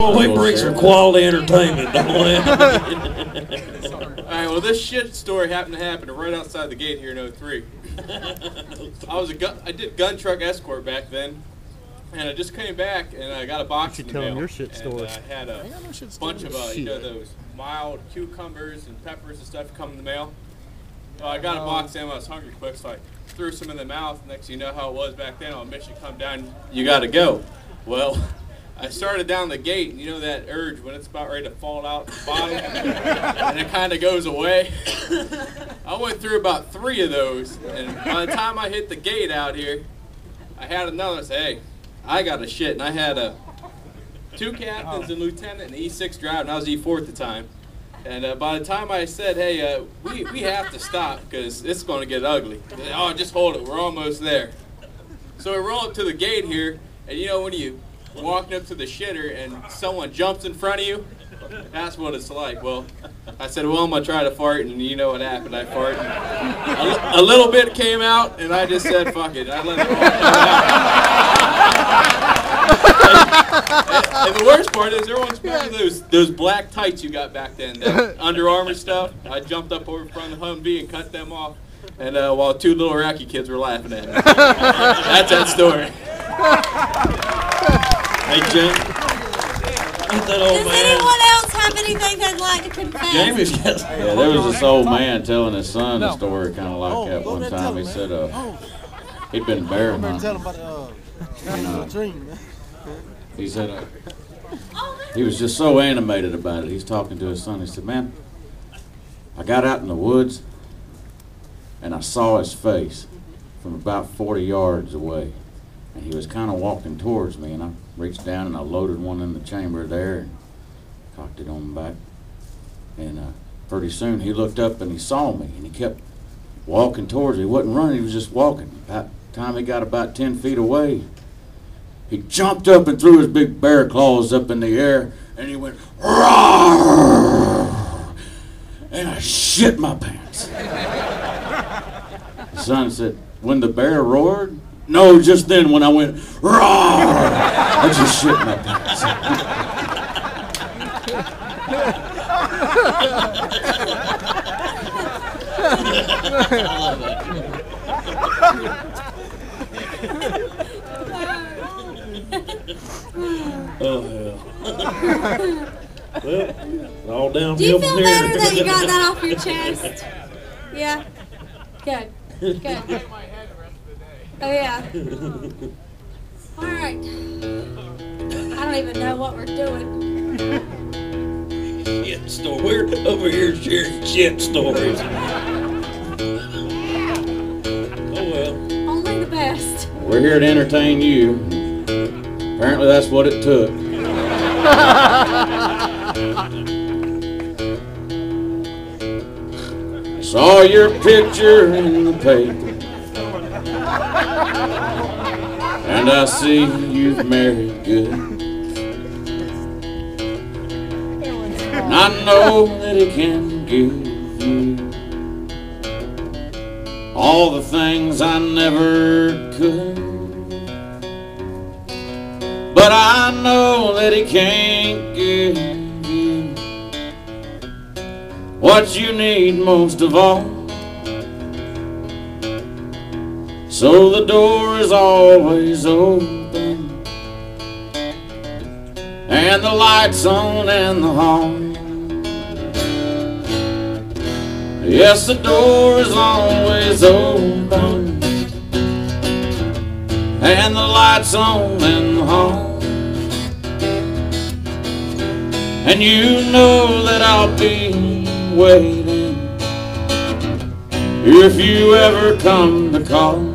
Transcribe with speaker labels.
Speaker 1: Well, we bring some quality entertainment, don't we?
Speaker 2: Alright, well this shit story happened to happen right outside the gate here in 03. I did gun truck escort back then, and I just came back and I got a box in the mail.
Speaker 3: Your shit story.
Speaker 2: And I had a bunch of those mild cucumbers and peppers and stuff come in the mail. Well, I got a box in, I was hungry quick, so I threw some in the mouth. Next thing you know how it was back then on mission, come down, you gotta go. Well, I started down the gate, and you know that urge when it's about ready to fall out the bottom, and it kind of goes away. I went through about 3 of those, and by the time I hit the gate out here, I had another. I said, hey, I got a shit, and I had 2 captains and lieutenant and E6 driver, and I was E4 at the time. And by the time I said, hey, we have to stop because it's going to get ugly. Said, oh, just hold it. We're almost there. So we roll up to the gate here, and you know when you walking up to the shitter and someone jumps in front of you, that's what it's like. Well, I said, well, I'm going to try to fart, and you know what happened. I farted. A little bit came out, and I just said, fuck it. I let it all come out. And the worst part is everyone's wearing those black tights you got back then, that Under Armour stuff. I jumped up over in front of the Humvee and cut them off, and while 2 little Iraqi kids were laughing at me. That's that story. Hey, Jim.
Speaker 4: Does anyone else have anything they'd like to confess?
Speaker 1: Jamie's got.
Speaker 5: Yeah, there was this old man telling his son a story kind of like that one time. He said he'd been bear hunting. He said he was just so animated about it. He's talking to his son. He said, man, I got out in the woods and I saw his face from about 40 yards away. And he was kind of walking towards me, and I reached down and I loaded one in the chamber there and cocked it on the back. And pretty soon he looked up and he saw me, and he kept walking towards me. He wasn't running, he was just walking. By the time he got about 10 feet away, he jumped up and threw his big bear claws up in the air, and he went, roar! And I shit my pants. The son said, when the bear roared? No, just then when I went, roar! I just shit my pants.
Speaker 1: Oh, hell. Well, all downhill.
Speaker 4: Do you feel better that you got that off your chest? Yeah? Good. Good. Oh, yeah. All right. I don't even know what we're doing.
Speaker 1: Shit story. We're over here sharing shit stories. Oh, well.
Speaker 4: Only the best.
Speaker 5: We're here to entertain you. Apparently that's what it took. Saw your picture in the paper, and I see you've married good. And I know that he can give you all the things I never could. But I know that he can't give you what you need most of all. So the door is always open, and the lights on in the hall. Yes, the door is always open, and the lights on in the hall. And you know that I'll be waiting if you ever come to call.